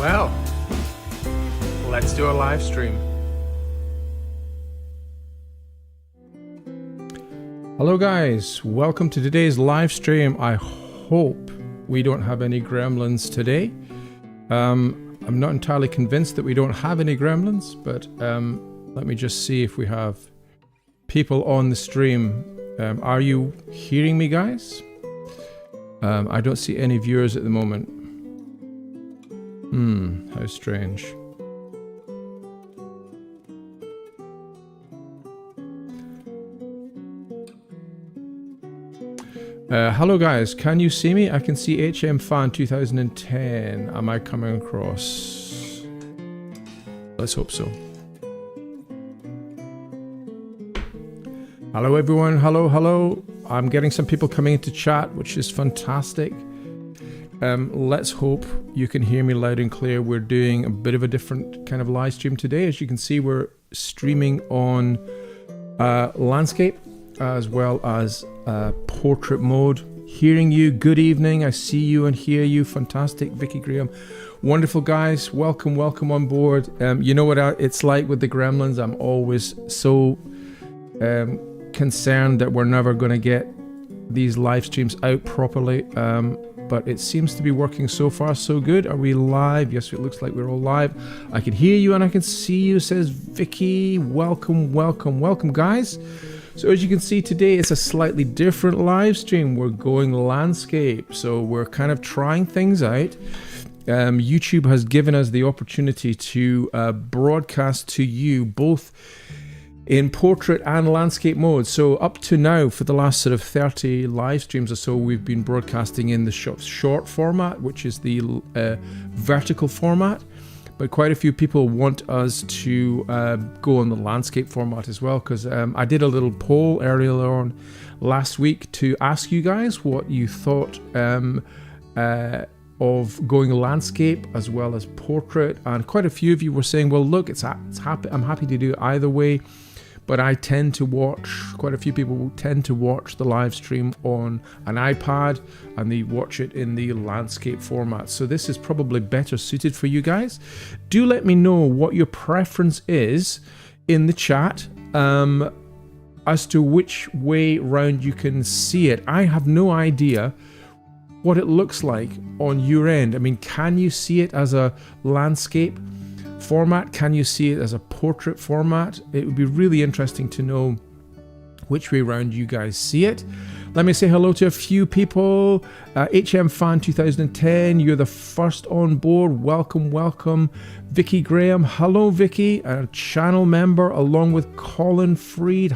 Well, let's do a live stream. Hello guys, welcome to today's live stream. I hope we don't have any gremlins today. I'm not entirely convinced that we don't have any gremlins, but let me just see if we have people on the stream. Are you hearing me, guys? I don't see any viewers at the moment. How strange. Hello guys, can you see me? I can see HM Fan 2010. Am I coming across? Let's hope so. Hello everyone, hello. I'm getting some people coming into chat, which is fantastic. Let's hope you can hear me loud and clear. We're doing a bit of a different kind of live stream today. As you can see, we're streaming on landscape as well as portrait mode. Hearing you, good evening. I see you and hear you. Fantastic. Vicky Graham, wonderful guys. Welcome on board. You know what it's like with the gremlins. I'm always so concerned that we're never going to get these live streams out properly. But it seems to be working so far so good. Are we live? Yes, it looks like we're all live. I can hear you and I can see you, says Vicky. Welcome guys. So as you can see today, it's a slightly different live stream. We're going landscape, so we're kind of trying things out. YouTube has given us the opportunity to broadcast to you both in portrait and landscape mode. So up to now, for the last sort of 30 live streams or so, we've been broadcasting in the short format, which is the vertical format. But quite a few people want us to go on the landscape format as well, because I did a little poll earlier on last week to ask you guys what you thought of going landscape as well as portrait, and quite a few of you were saying, well look, I'm happy to do it either way. But I tend to watch, quite a few people tend to watch the live stream on an iPad and they watch it in the landscape format. So this is probably better suited for you guys. Do let me know what your preference is in the chat as to which way round you can see it. I have no idea what it looks like on your end. I mean, can you see it as a landscape format? Can you see it as a portrait format? It would be really interesting to know which way around you guys see it. Let me say hello to a few people. HM Fan 2010, you're the first on board. Welcome. Vicky Graham, hello Vicky, a channel member along with Colin Freed.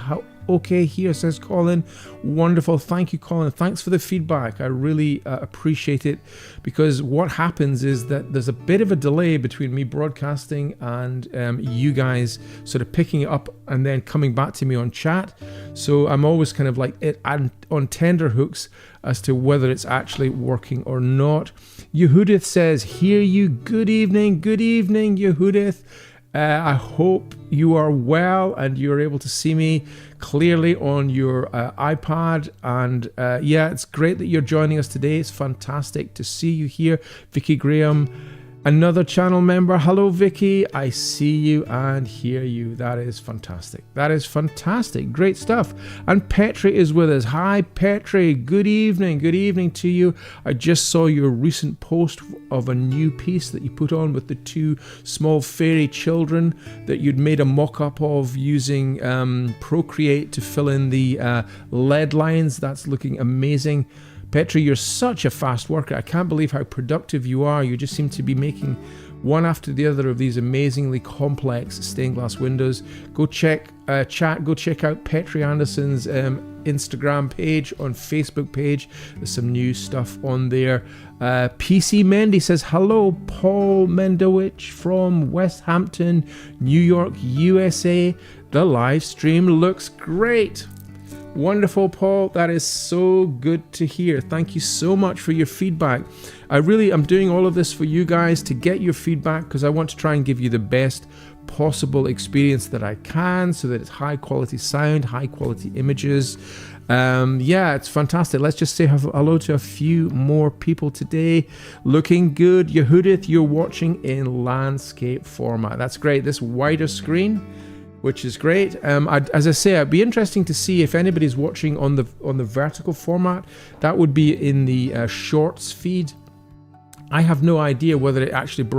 Okay, here says Colin. Wonderful. Thank you, Colin. Thanks for the feedback. I really appreciate it, because what happens is that there's a bit of a delay between me broadcasting and you guys sort of picking it up and then coming back to me on chat. So I'm always kind of like on tender hooks as to whether it's actually working or not. Yehudith says, hear you. Good evening, Yehudith. I hope you are well and you're able to see me clearly on your iPad. And yeah, it's great that you're joining us today. It's fantastic to see you here. Vicky Graham, another channel member. Hello, Vicky. I see you and hear you. That is fantastic. Great stuff. And Petri is with us. Hi, Petri. Good evening to you. I just saw your recent post of a new piece that you put on with the two small fairy children that you'd made a mock-up of using Procreate to fill in the lead lines. That's looking amazing. Petri, you're such a fast worker. I can't believe how productive you are. You just seem to be making one after the other of these amazingly complex stained glass windows. Go check out Petri Anderson's Instagram page, on Facebook page. There's some new stuff on there. PC Mendy says, hello, Paul Mendowich from West Hampton, New York, USA. The live stream looks great. Wonderful, Paul. That is so good to hear. Thank you so much for your feedback. I'm doing all of this for you guys to get your feedback because I want to try and give you the best possible experience that I can so that it's high quality sound, high quality images. Yeah, it's fantastic. Let's just say hello to a few more people today. Looking good. Yehudith, you're watching in landscape format. That's great. This wider screen, which is great. As I say, it'd be interesting to see if anybody's watching on the vertical format. That would be in the shorts feed. I have no idea whether it actually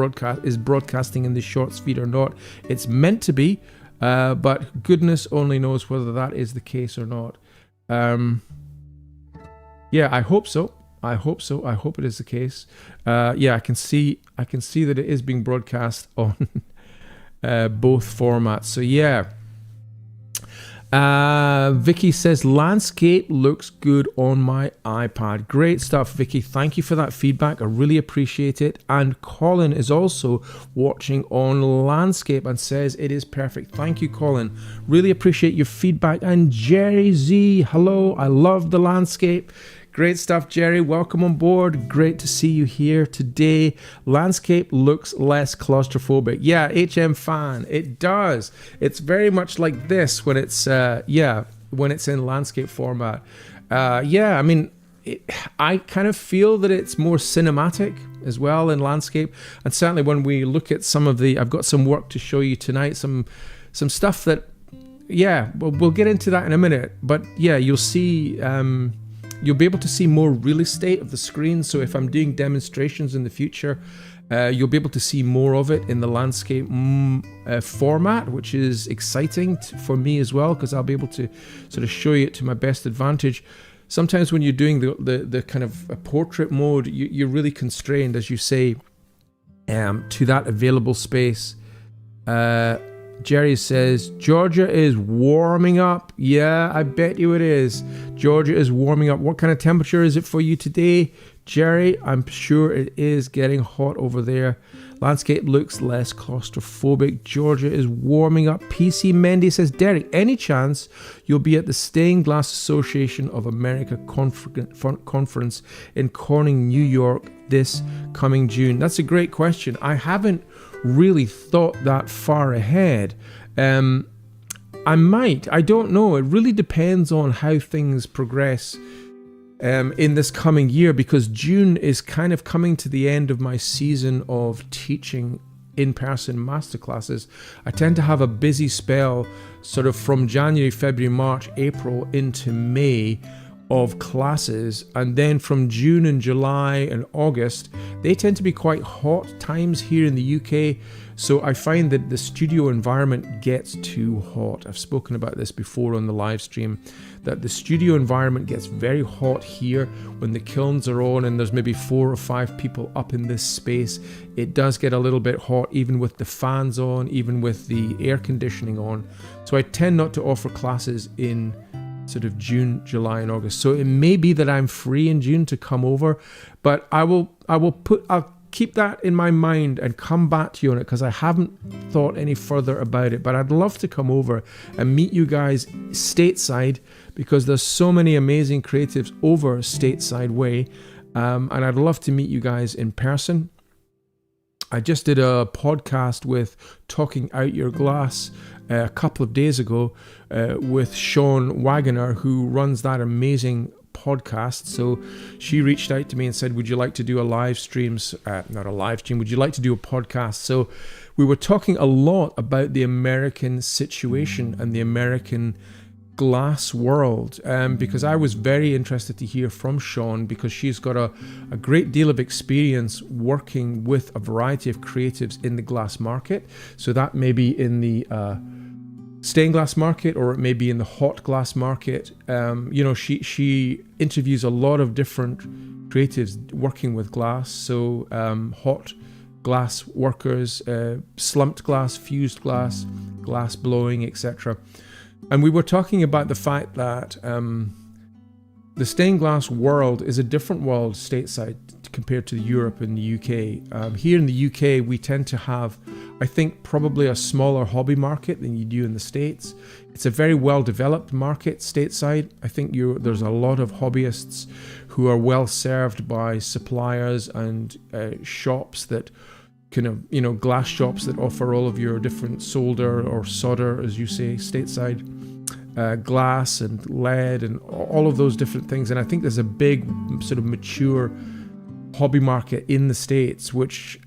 is broadcasting in the shorts feed or not. It's meant to be, but goodness only knows whether that is the case or not. Yeah, I hope so. I hope it is the case. Yeah, I can see that it is being broadcast on both formats. So yeah. Vicky says landscape looks good on my iPad. Great stuff, Vicky. Thank you for that feedback. I really appreciate it. And Colin is also watching on landscape and says it is perfect. Thank you, Colin. Really appreciate your feedback. And Jerry Z, hello. I love the landscape. Great stuff, Jerry. Welcome on board. Great to see you here today. Landscape looks less claustrophobic. Yeah, HM fan, it does. It's very much like this when it's when it's in landscape format. Yeah, I mean, I kind of feel that it's more cinematic as well in landscape. And certainly when we look at some of I've got some work to show you tonight, some stuff that, yeah, we'll get into that in a minute. But yeah, you'll see. You'll be able to see more real estate of the screen. So if I'm doing demonstrations in the future, you'll be able to see more of it in the landscape format, which is exciting for me as well, because I'll be able to sort of show you it to my best advantage. Sometimes when you're doing the kind of a portrait mode, you're really constrained, as you say, to that available space. Jerry says, Georgia is warming up. Yeah, I bet you it is. Georgia is warming up. What kind of temperature is it for you today, Jerry? I'm sure it is getting hot over there. Landscape looks less claustrophobic. Georgia is warming up. PC Mendy says, Derek, any chance you'll be at the Stained Glass Association of America conference in Corning, New York this coming June? That's a great question. I haven't really thought that far ahead. I might. I don't know. It really depends on how things progress in this coming year, because June is kind of coming to the end of my season of teaching in-person masterclasses. I tend to have a busy spell sort of from January, February, March, April into May of classes, and then from June and July and August, they tend to be quite hot times here in the UK. So I find that the studio environment gets too hot. I've spoken about this before on the live stream, that the studio environment gets very hot here when the kilns are on and there's maybe 4 or 5 people up in this space. It does get a little bit hot, even with the fans on, even with the air conditioning on. So I tend not to offer classes in sort of June, July and August. So it may be that I'm free in June to come over, but I'll keep that in my mind and come back to you on it, because I haven't thought any further about it. But I'd love to come over and meet you guys stateside, because there's so many amazing creatives over stateside way, and I'd love to meet you guys in person. I just did a podcast with Talking Out Your Glass a couple of days ago with Sean Wagoner, who runs that amazing podcast. So she reached out to me and said, would you like to do a live stream? Not a live stream, would you like to do a podcast? So we were talking a lot about the American situation and the American glass world, because I was very interested to hear from Sean, because she's got a great deal of experience working with a variety of creatives in the glass market. So that may be in the stained glass market, or it may be in the hot glass market. She interviews a lot of different creatives working with glass. So hot glass workers, slumped glass, fused glass, glass blowing, etc. And we were talking about the fact that the stained glass world is a different world stateside compared to Europe and the UK. Here in the UK, we tend to have, I think, probably a smaller hobby market than you do in the States. It's a very well-developed market stateside. I think there's a lot of hobbyists who are well served by suppliers and shops that kind of, glass shops that offer all of your different solder or solder, as you say, stateside. Glass and lead and all of those different things. And I think there's a big sort of mature hobby market in the States, which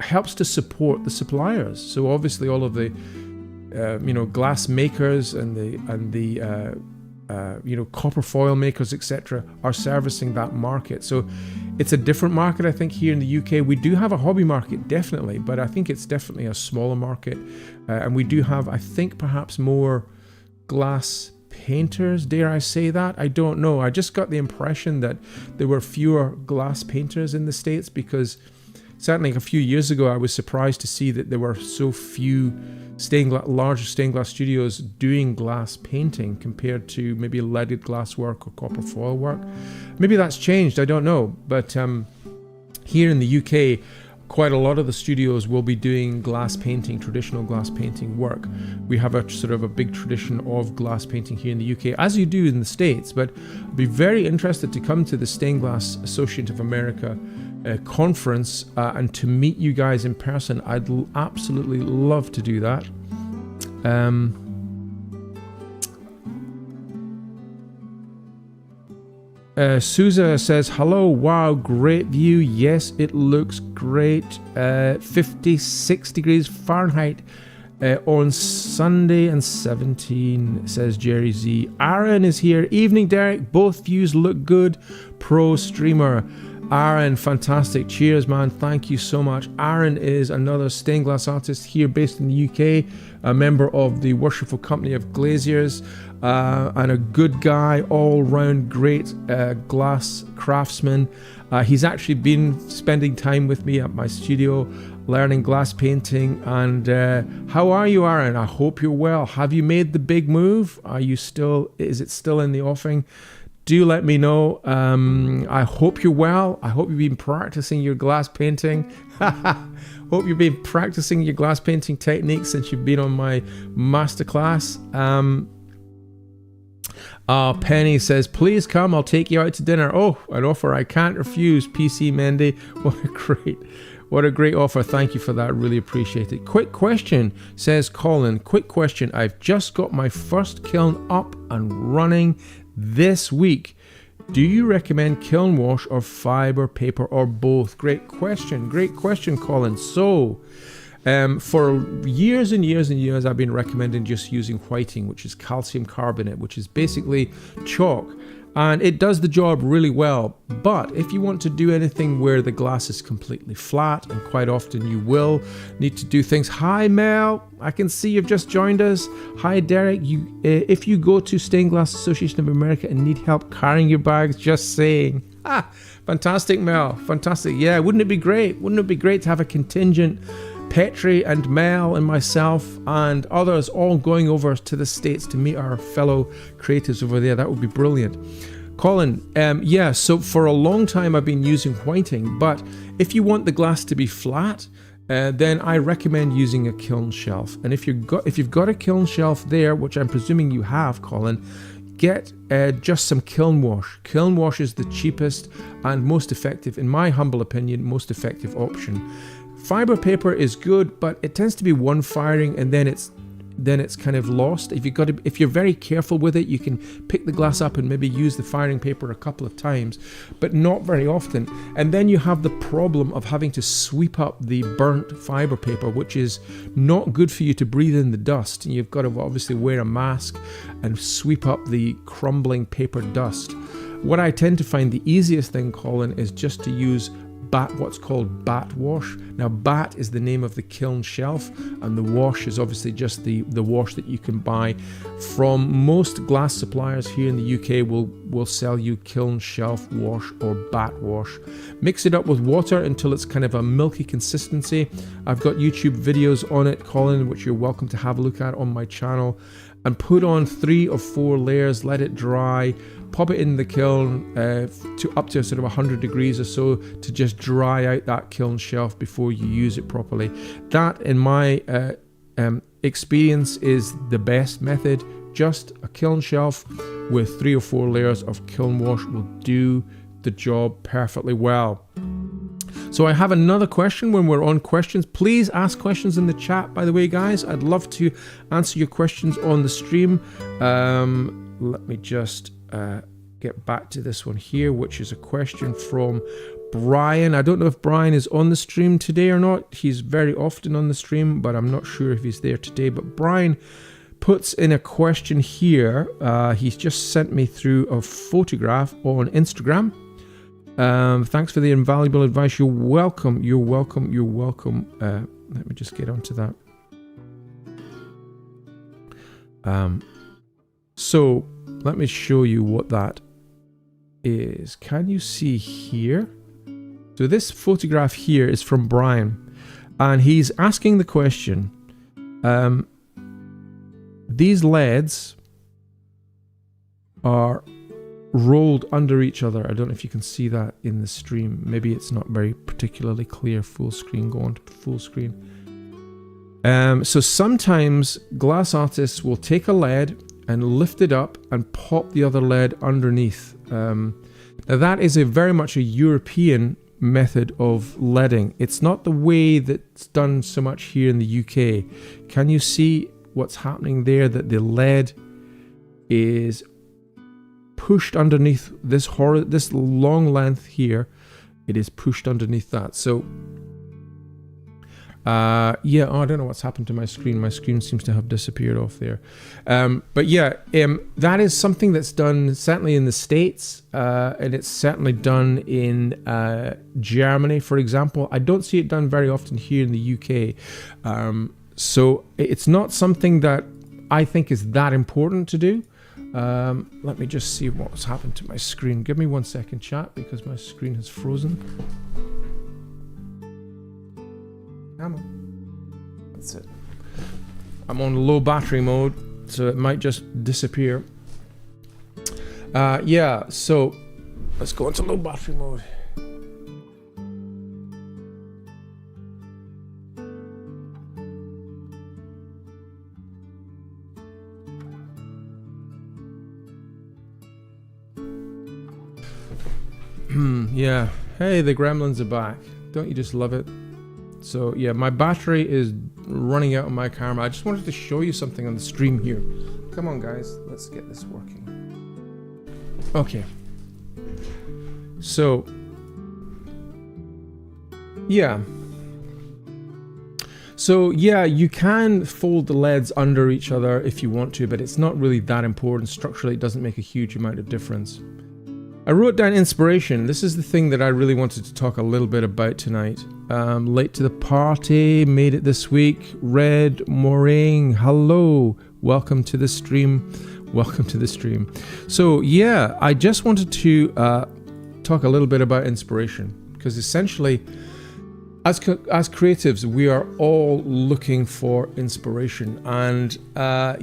helps to support the suppliers. So obviously all of the glass makers and the copper foil makers, etc., are servicing that market. So it's a different market, I think, here in the UK. We do have a hobby market, definitely, but I think it's definitely a smaller market. And we do have, I think, perhaps more glass painters, dare I say that? I don't know. I just got the impression that there were fewer glass painters in the States, because certainly a few years ago I was surprised to see that there were so few large stained glass studios doing glass painting compared to maybe leaded glass work or copper foil work. Maybe that's changed, I don't know. But here in the UK, quite a lot of the studios will be doing glass painting, traditional glass painting work. We have a sort of a big tradition of glass painting here in the UK, as you do in the States. But I'd be very interested to come to the Stained Glass Association of America conference and to meet you guys in person. I'd absolutely love to do that. Souza says, hello, wow, great view. Yes, it looks great. 56 degrees Fahrenheit on Sunday and 17, says Jerry Z. Aaron is here. Evening, Derek. Both views look good. Pro streamer. Aaron, fantastic. Cheers, man. Thank you so much. Aaron is another stained glass artist here based in the UK, a member of the Worshipful Company of Glaziers, and a good guy, all-round great glass craftsman. He's actually been spending time with me at my studio learning glass painting. And how are you, Aaron? I hope you're well. Have you made the big move? Is it still in the offing? Do let me know. I hope you're well. I hope you've been practicing your glass painting. Hope you've been practicing your glass painting techniques since you've been on my masterclass. Penny says, please come, I'll take you out to dinner. Oh, an offer I can't refuse. PC Mendy, what a great offer. Thank you for that, really appreciate it. Quick question, says Colin. Quick question, I've just got my first kiln up and running this week. Do you recommend kiln wash or fiber paper or both? Great question, Colin. So for years and years and years, I've been recommending just using whiting, which is calcium carbonate, which is basically chalk, and it does the job really well. But if you want to do anything where the glass is completely flat, and quite often you will need to do things. Hi Mel, I can see you've just joined us. Hi Derek, if you go to Stained Glass Association of America and need help carrying your bags, just saying. Fantastic Mel, fantastic. Yeah, wouldn't it be great? Wouldn't it be great to have a contingent, Petri and Mel and myself and others all going over to the States to meet our fellow creatives over there? That would be brilliant. Colin, so for a long time I've been using whiting, but if you want the glass to be flat, then I recommend using a kiln shelf. And if you've got a kiln shelf there, which I'm presuming you have, Colin, get just some kiln wash. Kiln wash is the cheapest and most effective, in my humble opinion, most effective option. Fiber paper is good, but it tends to be one firing and then it's kind of lost. If you're very careful with it, you can pick the glass up and maybe use the firing paper a couple of times, but not very often. And then you have the problem of having to sweep up the burnt fiber paper, which is not good for you to breathe in the dust. And you've got to obviously wear a mask and sweep up the crumbling paper dust. What I tend to find the easiest thing, Colin, is just to use what's called bat wash. Now, bat is the name of the kiln shelf, and the wash is obviously just the wash that you can buy from most glass suppliers here in the UK. Will sell you kiln shelf wash or bat wash. Mix it up with water until it's kind of a milky consistency. I've got YouTube videos on it, Colin, which you're welcome to have a look at on my channel. and put on 3 or 4 layers, let it dry, pop it in the kiln to up to sort of 100 degrees or so to just dry out that kiln shelf before you use it properly. That, in my experience, is the best method. Just a kiln shelf with 3 or 4 layers of kiln wash will do the job perfectly well. So I have another question when we're on questions. Please ask questions in the chat, by the way, guys. I'd love to answer your questions on the stream. Let me just get back to this one here, which is a question from Brian. I don't know if Brian is on the stream today or not. He's very often on the stream, but I'm not sure if he's there today. But Brian puts in a question here. He's just sent me through a photograph on Instagram. Thanks for the invaluable advice. You're welcome. You're welcome. You're welcome. Let me just get onto that. So let me show you what that is. Can you see here? So this photograph here is from Brian, and he's asking the question, these LEDs are rolled under each other. I don't know if you can see that in the stream. Maybe it's not very particularly clear. Full screen, go on to full screen. So sometimes glass artists will take a LED and lift it up and pop the other LED underneath. Now that is very much a European method of leading. It's not the way that's done so much here in the UK. Can you see what's happening there? That the LED is pushed underneath this long length here. It is pushed underneath that. So yeah, I don't know what's happened to my screen. My screen seems to have disappeared off there. But yeah, that is something that's done certainly in the States, and it's certainly done in Germany, for example. I don't see it done very often here in the UK. So it's not something that I think is that important to do. Let me just see what's happened to my screen. Give me 1 second, chat, because my screen has frozen. Come on. That's it. I'm on low battery mode, so it might just disappear. Yeah, so let's go into low battery mode. Yeah. Hey, the gremlins are back. Don't you just love it? So yeah, my battery is running out on my camera. I just wanted to show you something on the stream here. Come on, guys. Let's get this working. Okay. So yeah. So yeah, you can fold the LEDs under each other if you want to, but it's not really that important. Structurally, it doesn't make a huge amount of difference. I wrote down inspiration. This is the thing that I really wanted to talk a little bit about tonight. Late to the party, made it this week. Red Moraine, hello. Welcome to the stream. Welcome to the stream. So yeah, I just wanted to talk a little bit about inspiration, because essentially, as creatives, we are all looking for inspiration, and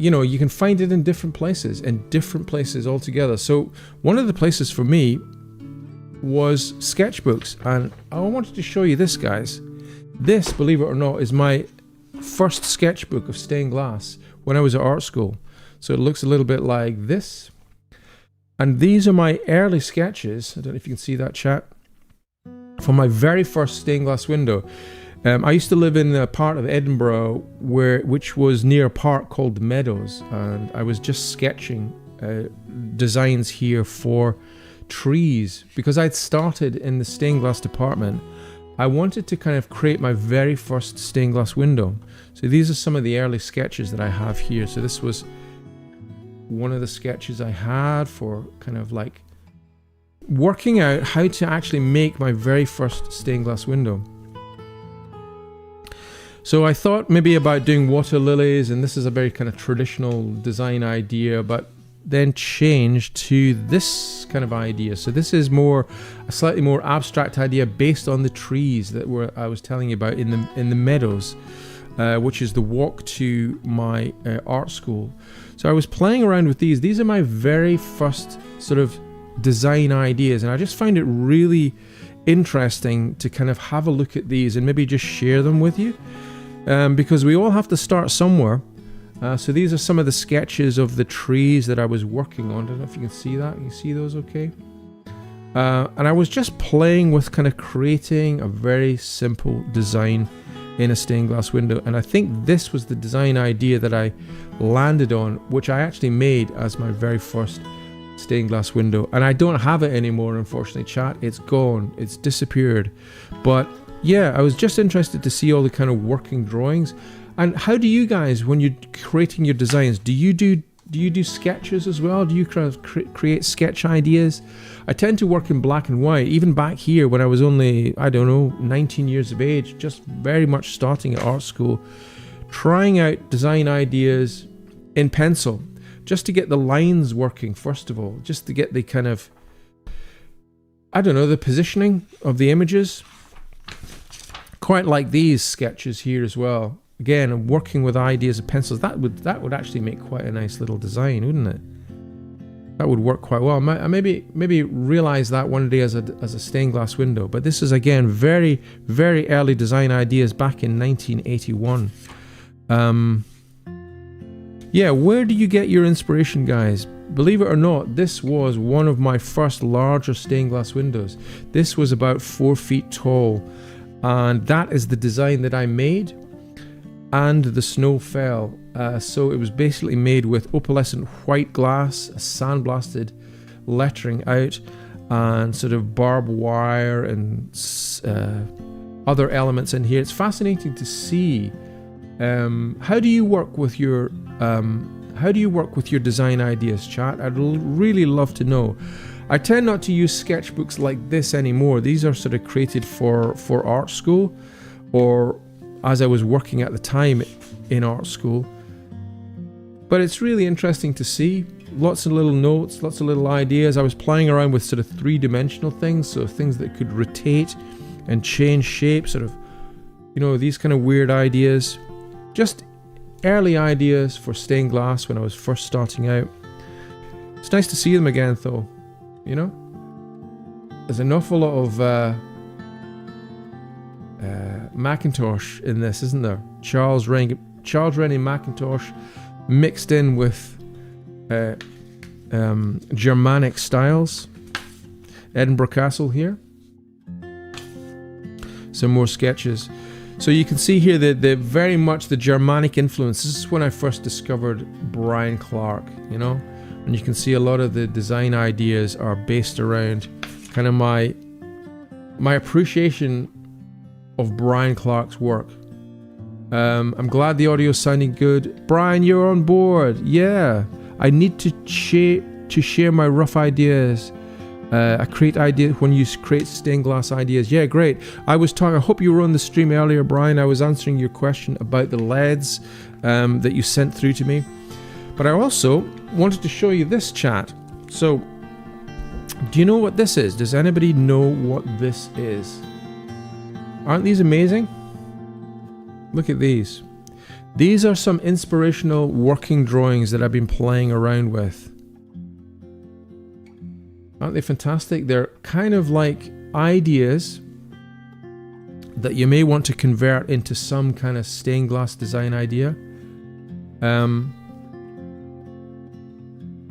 you know, you can find it in different places altogether. So one of the places for me was sketchbooks, and I wanted to show you this, guys. This, believe it or not, is my first sketchbook of stained glass when I was at art school. So it looks a little bit like this, and these are my early sketches. I don't know if you can see that, chat. For my very first stained glass window. I used to live in a part of Edinburgh which was near a park called the Meadows, and I was just sketching designs here for trees. Because I'd started in the stained glass department, I wanted to kind of create my very first stained glass window. So these are some of the early sketches that I have here. So this was one of the sketches I had for kind of like working out how to actually make my very first stained glass window. So I thought maybe about doing water lilies, and this is a very kind of traditional design idea, but then changed to this kind of idea. So this is a slightly more abstract idea based on the trees that I was telling you about in the Meadows, which is the walk to my art school. So I was playing around with these. These are my very first sort of design ideas, and I just find it really interesting to kind of have a look at these and maybe just share them with you, because we all have to start somewhere. So these are some of the sketches of the trees that I was working on. I don't know if you can see that. You see those okay? And I was just playing with kind of creating a very simple design in a stained glass window, and I think this was the design idea that I landed on, which I actually made as my very first stained glass window. And I don't have it anymore, unfortunately, chat. It's gone, it's disappeared. But yeah, I was just interested to see all the kind of working drawings. And how do you guys, when you're creating your designs, do you do sketches as well? Do you kind of create sketch ideas? I tend to work in black and white, even back here when I was only, I don't know, 19 years of age, just very much starting at art school, trying out design ideas in pencil, just to get the lines working, first of all, just to get the kind of, I don't know, the positioning of the images. Quite like these sketches here as well. Again, I'm working with ideas of pencils. That would actually make quite a nice little design, wouldn't it? That would work quite well. I maybe realize that one day as a stained glass window. But this is, again, very, very early design ideas back in 1981. Yeah, where do you get your inspiration, guys? Believe it or not, this was one of my first larger stained glass windows. This was about 4 feet tall, and that is the design that I made. And the snow fell. So it was basically made with opalescent white glass, sandblasted lettering out, and sort of barbed wire and other elements in here. It's fascinating to see. How do you work with your design ideas, chat? I'd really love to know. I tend not to use sketchbooks like this anymore. These are sort of created for art school, or as I was working at the time in art school. But it's really interesting to see. Lots of little notes, lots of little ideas. I was playing around with sort of three-dimensional things, so things that could rotate and change shape, sort of, you know, these kind of weird ideas. Just early ideas for stained glass when I was first starting out. It's nice to see them again, though, you know? There's an awful lot of Macintosh in this, isn't there? Charles Rennie Macintosh mixed in with Germanic styles. Edinburgh Castle here. Some more sketches. So you can see here that the very much the Germanic influence. This is when I first discovered Brian Clark, you know, and you can see a lot of the design ideas are based around kind of my appreciation of Brian Clark's work. I'm glad the audio's sounding good. Brian, you're on board. Yeah, I need to share my rough ideas. I create ideas when you create stained glass ideas. Yeah, great. I hope you were on the stream earlier, Brian. I was answering your question about the LEDs that you sent through to me. But I also wanted to show you this, chat. So, do you know what this is? Does anybody know what this is? Aren't these amazing? Look at these. These are some inspirational working drawings that I've been playing around with. Aren't they fantastic? They're kind of like ideas that you may want to convert into some kind of stained glass design idea.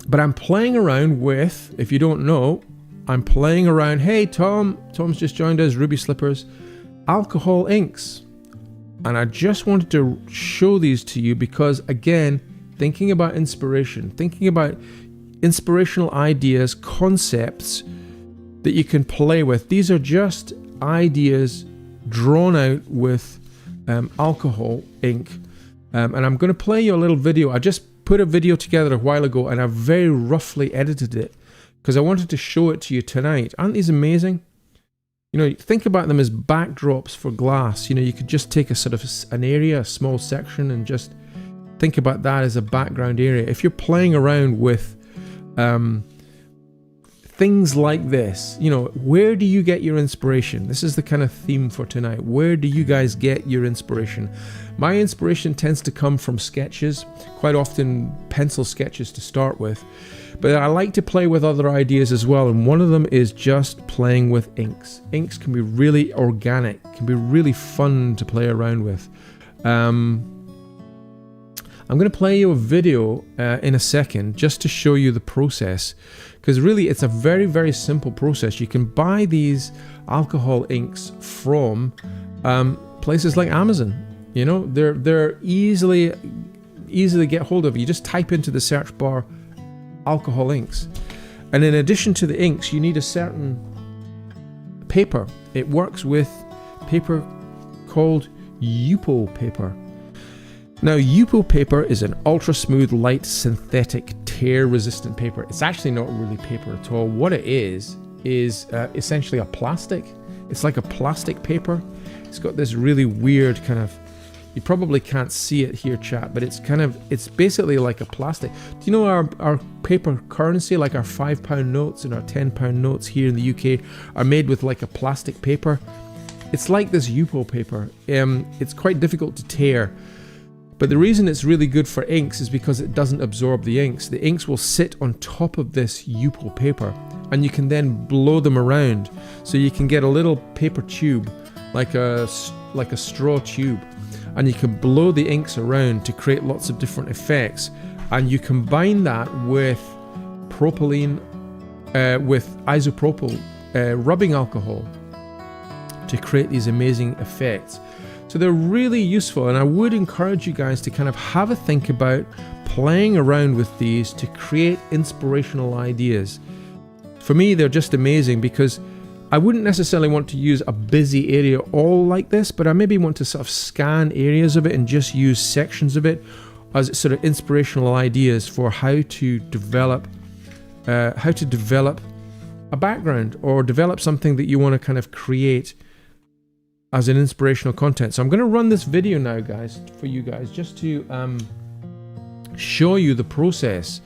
But I'm playing around with, if you don't know, I'm playing around, hey Tom's just joined us, Ruby Slippers, alcohol inks. And I just wanted to show these to you because, again, thinking about inspiration, thinking about inspirational ideas, concepts that you can play with. These are just ideas drawn out with alcohol ink. And I'm going to play you a little video. I just put a video together a while ago and I very roughly edited it because I wanted to show it to you tonight. Aren't these amazing? You know, think about them as backdrops for glass. You know, you could just take a sort of an area, a small section, and just think about that as a background area. If you're playing around with things like this. You know, where do you get your inspiration? This is the kind of theme for tonight. Where do you guys get your inspiration? My inspiration tends to come from sketches, quite often pencil sketches to start with, but I like to play with other ideas as well, and one of them is just playing with inks. Inks can be really organic, can be really fun to play around with. I'm going to play you a video in a second just to show you the process, because really it's a very, very simple process. You can buy these alcohol inks from places like Amazon. You know, they're easily get hold of. You just type into the search bar alcohol inks, and in addition to the inks, you need a certain paper. It works with paper called Yupo paper. Now, Yupo paper is an ultra smooth, light, synthetic, tear-resistant paper. It's actually not really paper at all. What it is essentially a plastic. It's like a plastic paper. It's got this really weird kind of, you probably can't see it here, chat, but it's basically like a plastic. Do you know our paper currency, like our £5 notes and our £10 notes here in the UK, are made with like a plastic paper? It's like this Yupo paper. It's quite difficult to tear. But the reason it's really good for inks is because it doesn't absorb the inks. The inks will sit on top of this Yupo paper, and you can then blow them around. So you can get a little paper tube, like a straw tube, and you can blow the inks around to create lots of different effects. And you combine that with propylene, with isopropyl rubbing alcohol to create these amazing effects. So they're really useful, and I would encourage you guys to kind of have a think about playing around with these to create inspirational ideas. For me, they're just amazing because I wouldn't necessarily want to use a busy area all like this, but I maybe want to sort of scan areas of it and just use sections of it as sort of inspirational ideas for how to develop a background or develop something that you want to kind of create as an inspirational content. So I'm going to run this video now, guys, for you guys, just to show you the process.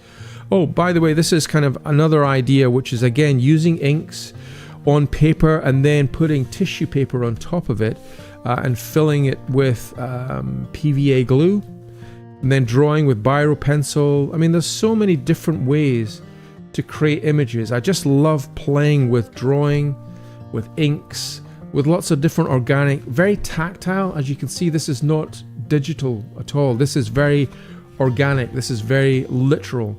Oh, by the way, this is kind of another idea, which is again using inks on paper and then putting tissue paper on top of it and filling it with PVA glue, and then drawing with biro pencil. I mean, there's so many different ways to create images. I just love playing with drawing, with inks, with lots of different organic, very tactile. As you can see, this is not digital at all. This is very organic. This is very literal.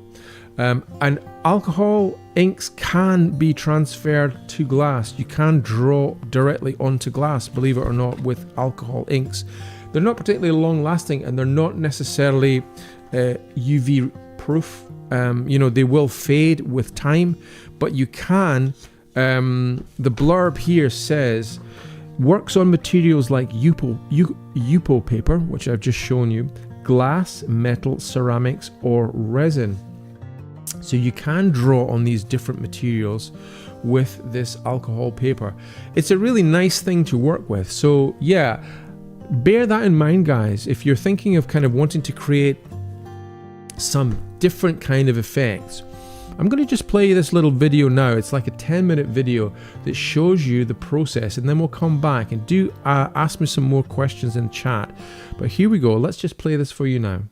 And alcohol inks can be transferred to glass. You can draw directly onto glass, believe it or not, with alcohol inks. They're not particularly long lasting, and they're not necessarily UV proof. You know, they will fade with time, but you can. The blurb here says, works on materials like Yupo paper, which I've just shown you, glass, metal, ceramics, or resin. So you can draw on these different materials with this alcohol paper. It's a really nice thing to work with. So yeah, bear that in mind, guys. If you're thinking of kind of wanting to create some different kind of effects, I'm going to just play you this little video now. It's like a 10-minute video that shows you the process, and then we'll come back and do ask me some more questions in chat. But here we go. Let's just play this for you now.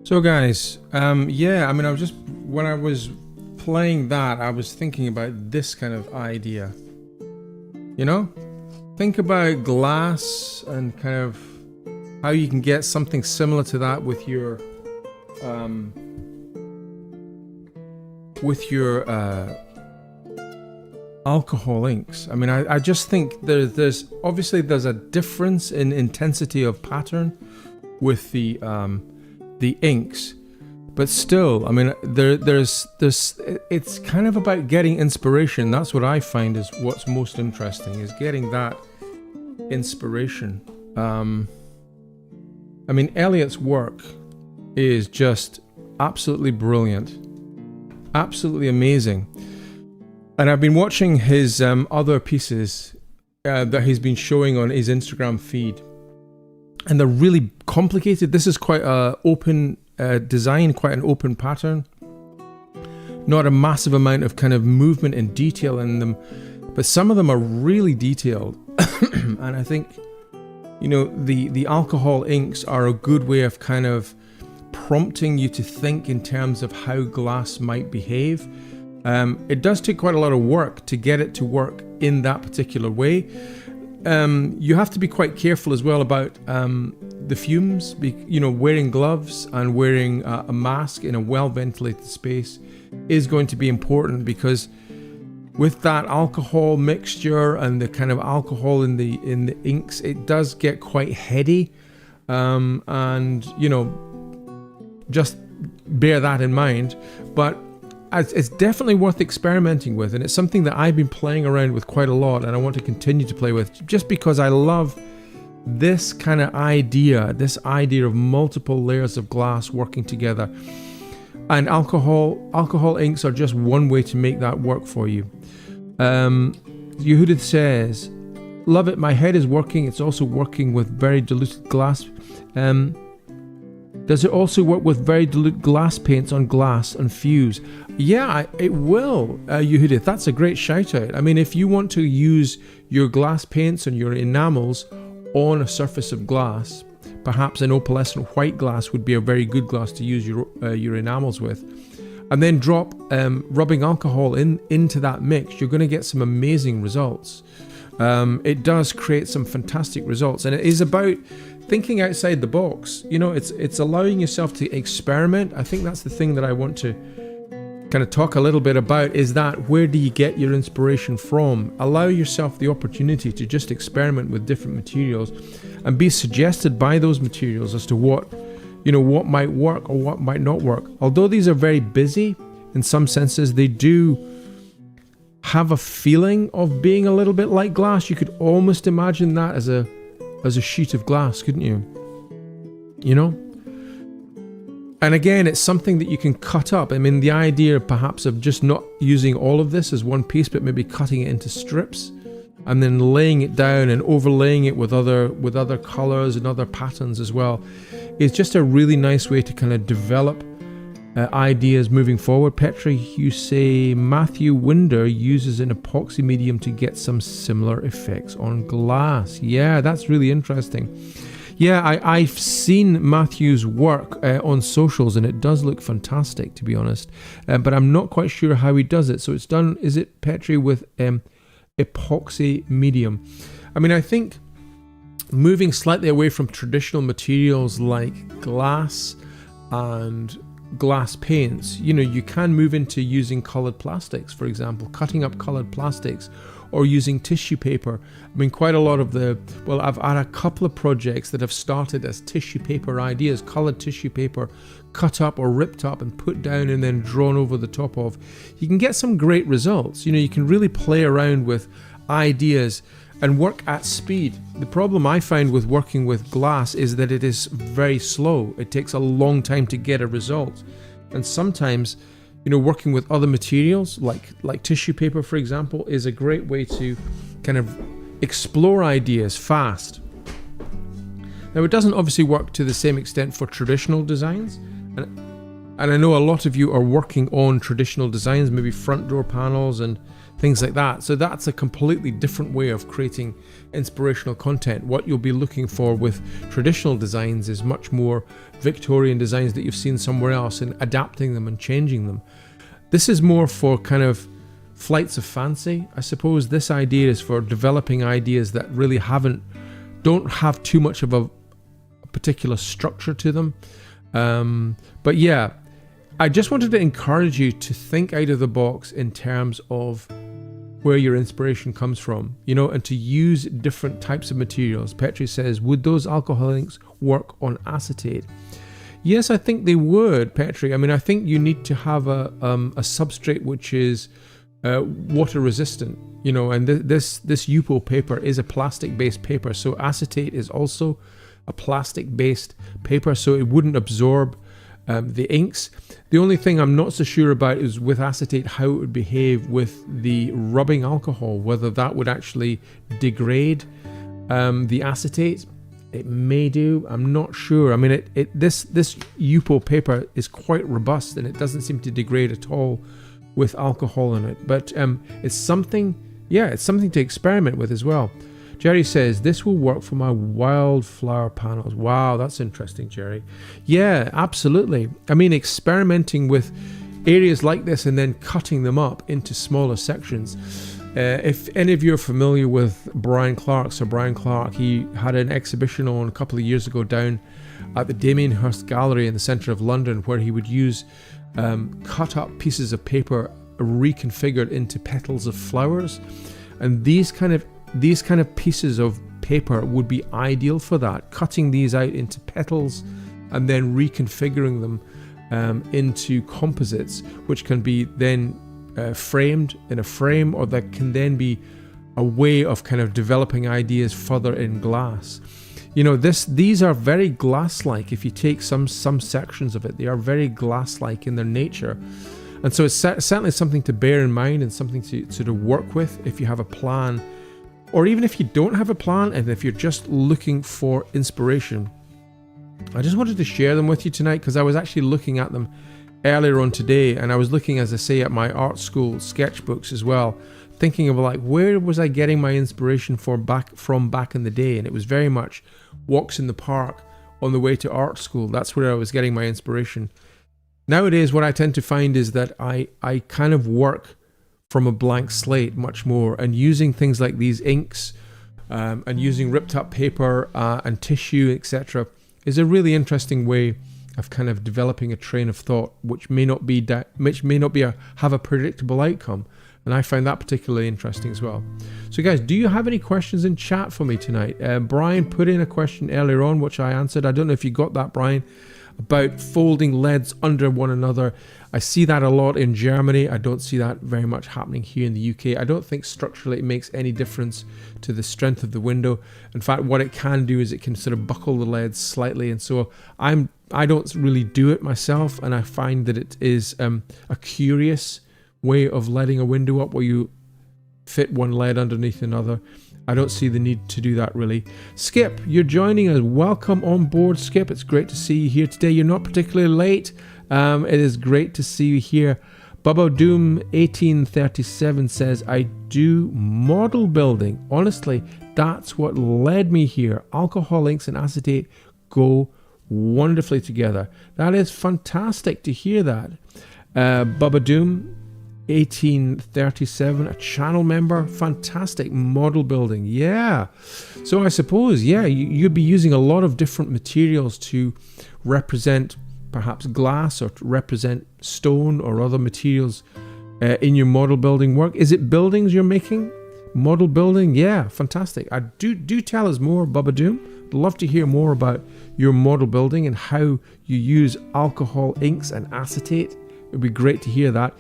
So guys, yeah, I mean, when I was playing that, I was thinking about this kind of idea. You know? Think about glass and kind of how you can get something similar to that with your alcohol inks. I mean, I just think there's obviously there's a difference in intensity of pattern with the inks, but still, I mean, there's it's kind of about getting inspiration. That's what I find is what's most interesting, is getting that inspiration. I mean, Elliot's work is just absolutely brilliant, absolutely amazing. And I've been watching his other pieces that he's been showing on his Instagram feed, and they're really complicated. This is quite an open design, quite an open pattern. Not a massive amount of kind of movement and detail in them, but some of them are really detailed. And I think, you know, the alcohol inks are a good way of kind of prompting you to think in terms of how glass might behave. It does take quite a lot of work to get it to work in that particular way. You have to be quite careful as well about the fumes. You know, wearing gloves and wearing a mask in a well-ventilated space is going to be important, because with that alcohol mixture and the kind of alcohol in the inks, it does get quite heady, and you know, just bear that in mind. But it's definitely worth experimenting with, and it's something that I've been playing around with quite a lot, and I want to continue to play with, just because I love this kind of idea, this idea of multiple layers of glass working together. And alcohol inks are just one way to make that work for you. Yehudith says, love it, my head is working, it's also working with very diluted glass. Does it also work with very dilute glass paints on glass and fuse? Yeah, it will, Yehudith. That's a great shout out. I mean, if you want to use your glass paints and your enamels on a surface of glass, perhaps an opalescent white glass would be a very good glass to use your enamels with, and then drop rubbing alcohol into that mix, you're going to get some amazing results. It does create some fantastic results, and it is about thinking outside the box. You know, it's allowing yourself to experiment. I think that's the thing that I want to kind of talk a little bit about, is that where do you get your inspiration from? Allow yourself the opportunity to just experiment with different materials and be suggested by those materials as to what might work or what might not work. Although these are very busy in some senses, they do have a feeling of being a little bit like glass. You could almost imagine that as a sheet of glass, couldn't you? You know? And again, it's something that you can cut up. I mean, the idea perhaps of just not using all of this as one piece, but maybe cutting it into strips and then laying it down and overlaying it with other colors and other patterns as well, is just a really nice way to kind of develop ideas moving forward. Petri, you say Matthew Winder uses an epoxy medium to get some similar effects on glass. Yeah, that's really interesting. Yeah, I've seen Matthew's work on socials, and it does look fantastic, to be honest. But I'm not quite sure how he does it. So it's done, is it, Petri, with epoxy medium? I mean, I think moving slightly away from traditional materials like glass and glass paints, you know, you can move into using colored plastics, for example, cutting up colored plastics, or using tissue paper. I mean, quite a lot of I've had a couple of projects that have started as tissue paper ideas, colored tissue paper, cut up or ripped up and put down and then drawn over the top of. You can get some great results. You know, you can really play around with ideas and work at speed. The problem I find with working with glass is that it is very slow. It takes a long time to get a result. And sometimes, you know, working with other materials like tissue paper, for example, is a great way to kind of explore ideas fast. Now, it doesn't obviously work to the same extent for traditional designs, And I know a lot of you are working on traditional designs, maybe front door panels and things like that. So that's a completely different way of creating inspirational content. What you'll be looking for with traditional designs is much more Victorian designs that you've seen somewhere else and adapting them and changing them. This is more for kind of flights of fancy. I suppose this idea is for developing ideas that really don't have too much of a particular structure to them. But yeah, I just wanted to encourage you to think out of the box in terms of where your inspiration comes from, you know, and to use different types of materials. Petri says, would those alcohol inks work on acetate? Yes, I think they would, Petri. I mean, I think you need to have a substrate which is water resistant, you know, and this Yupo paper is a plastic-based paper, so acetate is also a plastic-based paper, so it wouldn't absorb the inks. The only thing I'm not so sure about is with acetate how it would behave with the rubbing alcohol, whether that would actually degrade the acetate. It may do, I'm not sure. I mean, this Yupo paper is quite robust and it doesn't seem to degrade at all with alcohol in it. But it's something to experiment with as well. Jerry says, this will work for my wildflower panels. Wow, that's interesting, Jerry. Yeah, absolutely. I mean, experimenting with areas like this and then cutting them up into smaller sections. If any of you are familiar with Brian Clark, Sir Brian Clark, he had an exhibition on a couple of years ago down at the Damien Hirst Gallery in the centre of London, where he would use cut up pieces of paper reconfigured into petals of flowers. And these kind of pieces of paper would be ideal for that, cutting these out into petals and then reconfiguring them into composites, which can be then framed in a frame, or that can then be a way of kind of developing ideas further in glass. You know, these are very glass-like. If you take some sections of it, they are very glass-like in their nature. And so it's certainly something to bear in mind and something to work with if you have a plan. Or even if you don't have a plan and if you're just looking for inspiration. I just wanted to share them with you tonight because I was actually looking at them earlier on today, and I was looking, as I say, at my art school sketchbooks as well, thinking of like, where was I getting my inspiration from back in the day? And it was very much walks in the park on the way to art school. That's where I was getting my inspiration. Nowadays, what I tend to find is that I kind of work from a blank slate much more, and using things like these inks and using ripped up paper and tissue, etc., is a really interesting way of kind of developing a train of thought which may not have a predictable outcome. And I find that particularly interesting as well. So guys, do you have any questions in chat for me tonight? Brian put in a question earlier on which I answered. I don't know if you got that, Brian, about folding leads under one another. I see that a lot in Germany. I don't see that very much happening here in the UK. I don't think structurally it makes any difference to the strength of the window. In fact, what it can do is it can sort of buckle the leads slightly, and so I don't really do it myself, and I find that it is a curious way of letting a window up where you fit one lead underneath another. I don't see the need to do that really. Skip, you're joining us. Welcome on board, Skip. It's great to see you here today. You're not particularly late. It is great to see you here. Bubba Doom 1837 says, I do model building. Honestly, that's what led me here. Alcohol inks and acetate go wonderfully together. That is fantastic to hear that. Bubba Doom 1837, a channel member. Fantastic. Model building. Yeah. So I suppose, yeah, you'd be using a lot of different materials to represent perhaps glass or to represent stone or other materials in your model building work. Is it buildings you're making? Model building? Yeah, fantastic. Do tell us more, Bubba Doom. I'd love to hear more about your model building and how you use alcohol inks and acetate. It would be great to hear that.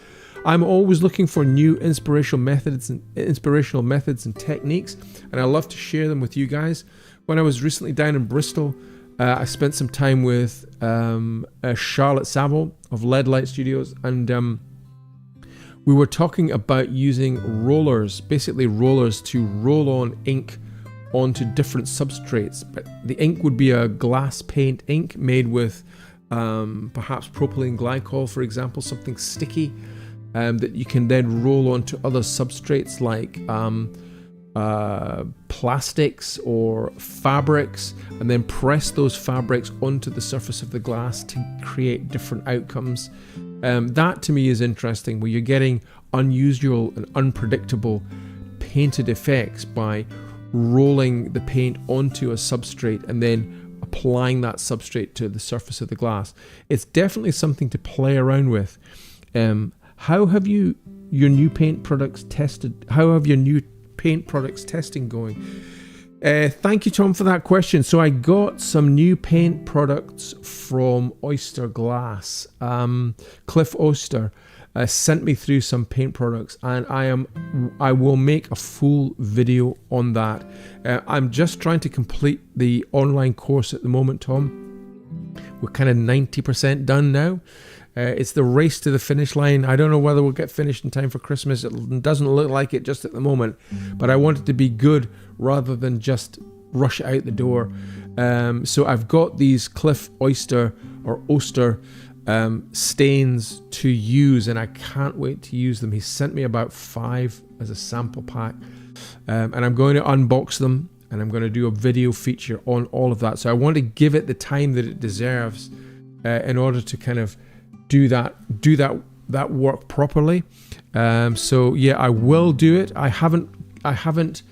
I'm always looking for new inspirational methods and techniques, and I love to share them with you guys. When I was recently down in Bristol, I spent some time with Charlotte Saville of LED Light Studios, and we were talking about using rollers, basically rollers to roll on ink onto different substrates. But the ink would be a glass paint ink made with perhaps propylene glycol, for example, something sticky that you can then roll onto other substrates like plastics or fabrics, and then press those fabrics onto the surface of the glass to create different outcomes. That to me is interesting, where you're getting unusual and unpredictable painted effects by rolling the paint onto a substrate and then applying that substrate to the surface of the glass. It's definitely something to play around with. How have your new paint products tested? How have your new paint products testing going? Thank you, Tom, for that question. So I got some new paint products from Oyster Glass. Cliff Oyster sent me through some paint products, and I will make a full video on that. I'm just trying to complete the online course at the moment, Tom. We're kind of 90% done now. It's the race to the finish line. I don't know whether we'll get finished in time for Christmas. It doesn't look like it just at the moment, but I want it to be good rather than just rush out the door. So I've got these Cliff Oyster or Oster stains to use, and I can't wait to use them. He sent me about 5 as a sample pack, and I'm going to unbox them, and I'm going to do a video feature on all of that. So I want to give it the time that it deserves in order to kind of do that work properly. So yeah, I will do it. I haven't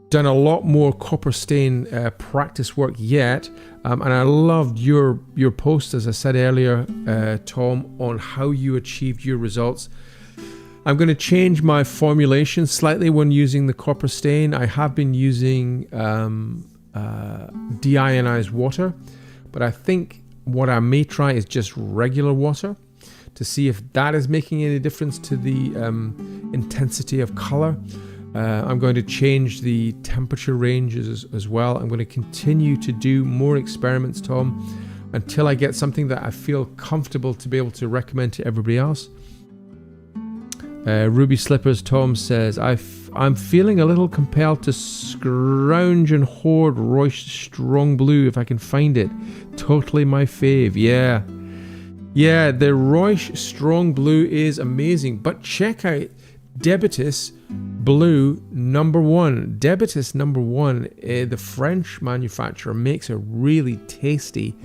done a lot more copper stain practice work yet, and I loved your post, as I said earlier, Tom, on how you achieved your results. I'm going to change my formulation slightly when using the copper stain. I have been using deionized water, but I think what I may try is just regular water to see if that is making any difference to the intensity of color. I'm going to change the temperature ranges as well. I'm going to continue to do more experiments, Tom, until I get something that I feel comfortable to be able to recommend to everybody else. Ruby Slippers, Tom says, I'm feeling a little compelled to scrounge and hoard Reusch Strong Blue if I can find it. Totally my fave. Yeah, the Reusch Strong Blue is amazing, but check out Debitus Blue number 1. Debitus number 1, the French manufacturer, makes a really tasty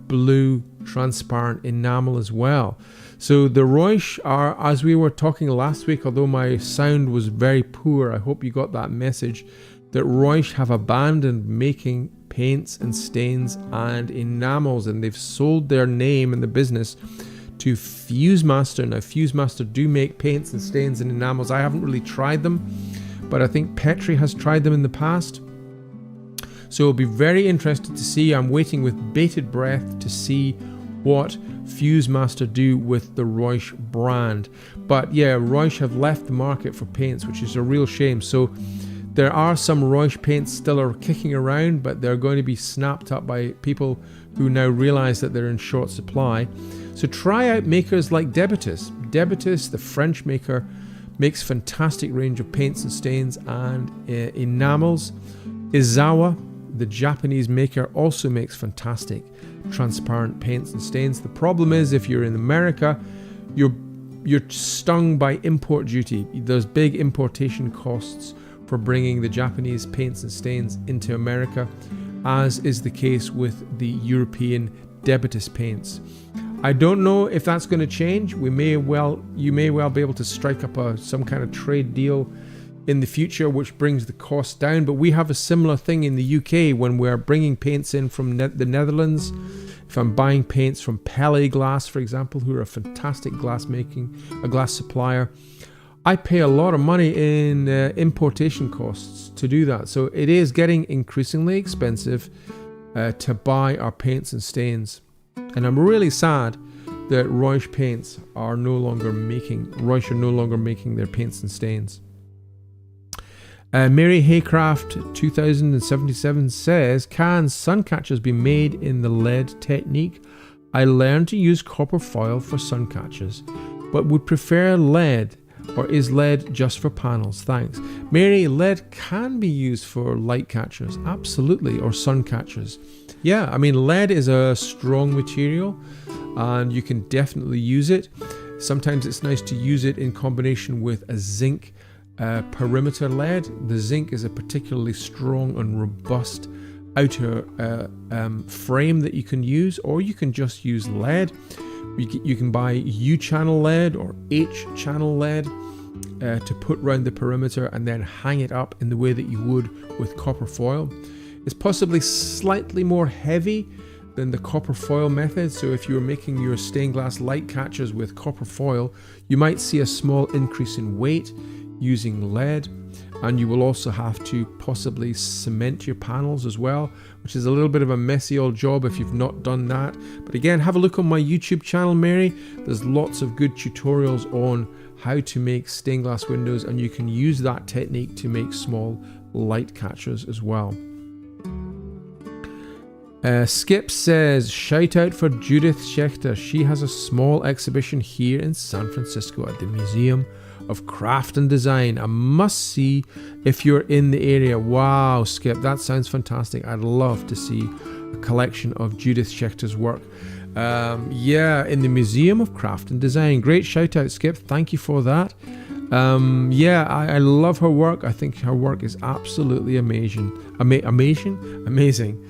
blue transparent enamel as well. So the Reusch are, as we were talking last week, although my sound was very poor, I hope you got that message, that Reusch have abandoned making paints and stains and enamels, and they've sold their name in the business to FuseMaster. Now FuseMaster do make paints and stains and enamels. I haven't really tried them, but I think Petri has tried them in the past. So it'll be very interested to see. I'm waiting with bated breath to see what FuseMaster do with the Reusch brand. But yeah, Reusch have left the market for paints, which is a real shame. So there are some Reusch paints still are kicking around, but they're going to be snapped up by people who now realize that they're in short supply. So try out makers like Debitus. Debitus, the French maker, makes fantastic range of paints and stains and enamels. Izawa, the Japanese maker, also makes fantastic transparent paints and stains. The problem is, if you're in America, you're stung by import duty. There's big importation costs for bringing the Japanese paints and stains into America, as is the case with the European Debitus paints. I don't know if that's going to change. You may well be able to strike up some kind of trade deal in the future, which brings the cost down. But we have a similar thing in the UK when we're bringing paints in from the Netherlands. If I'm buying paints from Pele Glass, for example, who are a fantastic glass supplier, I pay a lot of money in importation costs to do that. So it is getting increasingly expensive to buy our paints and stains. And I'm really sad that Reusch are no longer making their paints and stains. Mary Haycraft 2077 says, can sun catchers be made in the lead technique? I learned to use copper foil for sun catchers, but would prefer lead, or is lead just for panels? Thanks. Mary, lead can be used for light catchers, absolutely, or sun catchers. yeah, I mean, lead is a strong material and you can definitely use it. Sometimes it's nice to use it in combination with a zinc perimeter lead. The zinc is a particularly strong and robust outer frame that you can use, or you can just use lead. You can buy U-channel lead or H-channel lead to put around the perimeter and then hang it up in the way that you would with copper foil. It's possibly slightly more heavy than the copper foil method, so if you're making your stained glass light catchers with copper foil, you might see a small increase in weight using lead, and you will also have to possibly cement your panels as well, which is a little bit of a messy old job if you've not done that. But again, have a look on my YouTube channel, Mary. There's lots of good tutorials on how to make stained glass windows, and you can use that technique to make small light catchers as well. Skip says, shout out for Judith Schechter. She has a small exhibition here in San Francisco at the Museum of Craft and Design. A must see if you're in the area. Wow, Skip, that sounds fantastic. I'd love to see a collection of Judith Schechter's work. Yeah, in the Museum of Craft and Design. Great shout out, Skip. Thank you for that. Yeah, I love her work. I think her work is absolutely amazing. Amazing.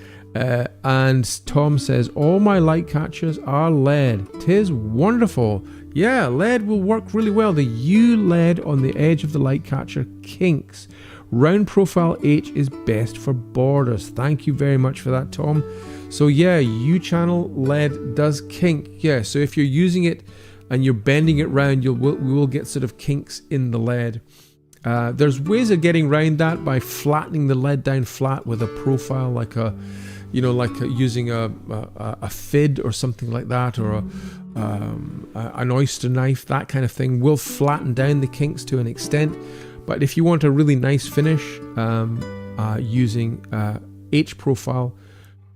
And Tom says, all my light catchers are lead. 'Tis wonderful. Yeah, lead will work really well. The U lead on the edge of the light catcher kinks. Round profile H is best for borders. Thank you very much for that, Tom. So yeah, U-channel lead does kink. Yeah, so if you're using it and you're bending it round, we will get sort of kinks in the lead. There's ways of getting around that by flattening the lead down flat with a profile, like using a fid or something like that, or an oyster knife. That kind of thing will flatten down the kinks to an extent. But if you want a really nice finish, using H profile,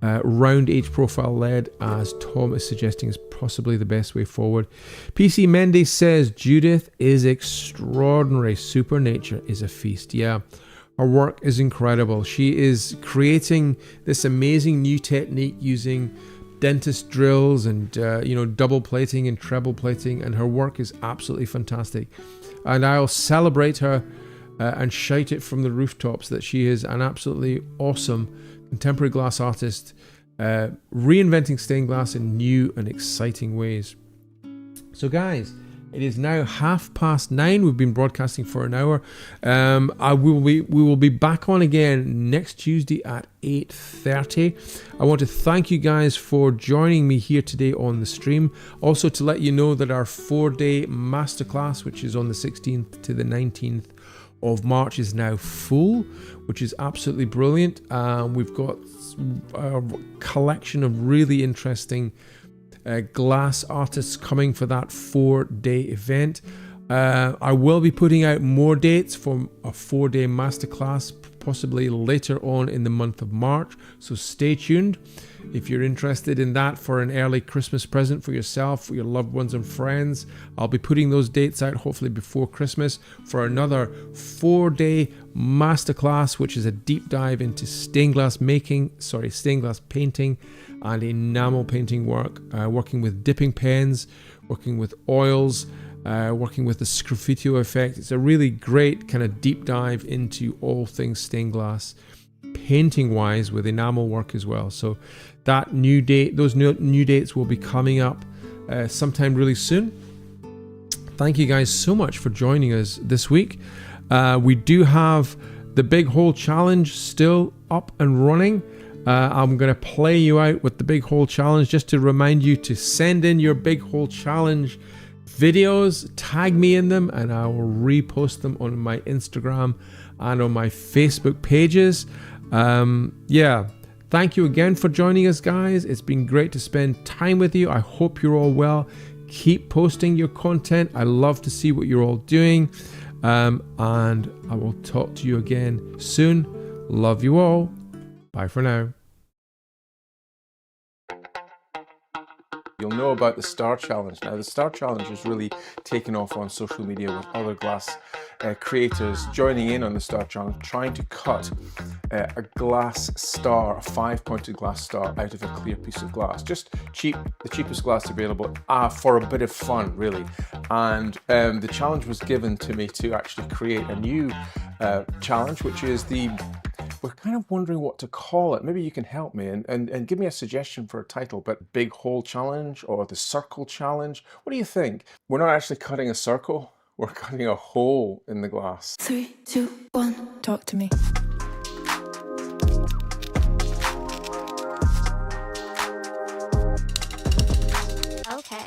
round H profile lead, as Tom is suggesting, is possibly the best way forward. PC Mendes says, Judith is extraordinary. Supernature is a feast. Yeah, her work is incredible. She is creating this amazing new technique using dentist drills and double plating and treble plating, and her work is absolutely fantastic. And I'll celebrate her and shout it from the rooftops that she is an absolutely awesome contemporary glass artist, reinventing stained glass in new and exciting ways. So guys, it is now 9:30. We've been broadcasting for an hour. We will be back on again next Tuesday at 8:30. I want to thank you guys for joining me here today on the stream. Also to let you know that our 4-day masterclass, which is on the 16th to the 19th of March, is now full, which is absolutely brilliant. We've got a collection of really interesting glass artists coming for that 4-day event. I will be putting out more dates for a 4-day masterclass, possibly later on in the month of March, so stay tuned if you're interested in that for an early Christmas present for yourself, for your loved ones and friends. I'll be putting those dates out hopefully before Christmas for another 4-day masterclass, which is a deep dive into stained glass painting and enamel painting work, working with dipping pens, working with oils, working with the sgraffito effect. It's a really great kind of deep dive into all things stained glass painting wise, with enamel work as well. So those new dates will be coming up sometime really soon. Thank you guys so much for joining us this week. We do have the Big Hole Challenge still up and running. I'm going to play you out with the Big Hole Challenge just to remind you to send in your Big Hole Challenge videos, tag me in them, and I will repost them on my Instagram and on my Facebook pages. Thank you again for joining us, guys. It's been great to spend time with you. I hope you're all well. Keep posting your content. I love to see what you're all doing. And I will talk to you again soon. Love you all. Bye for now. You'll know about the Star Challenge. Now, the Star Challenge is really taken off on social media with other glass creators joining in on the Star Challenge, trying to cut a glass star, a 5-pointed glass star out of a clear piece of glass. Just cheap, the cheapest glass available for a bit of fun, really. And the challenge was given to me to actually create a new challenge, which is we're kind of wondering what to call it. Maybe you can help me and give me a suggestion for a title, but Big Hole Challenge or the Circle Challenge. What do you think? We're not actually cutting a circle, we're cutting a hole in the glass. 3, 2, 1, talk to me. Okay.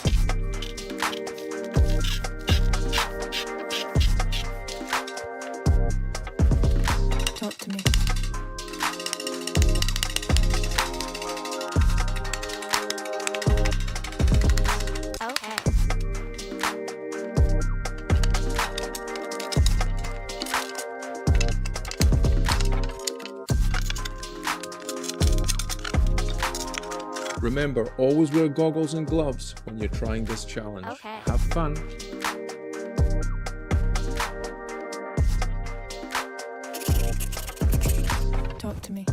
Talk to me. Okay. Remember, always wear goggles and gloves when you're trying this challenge. Okay. Have fun. Talk to me.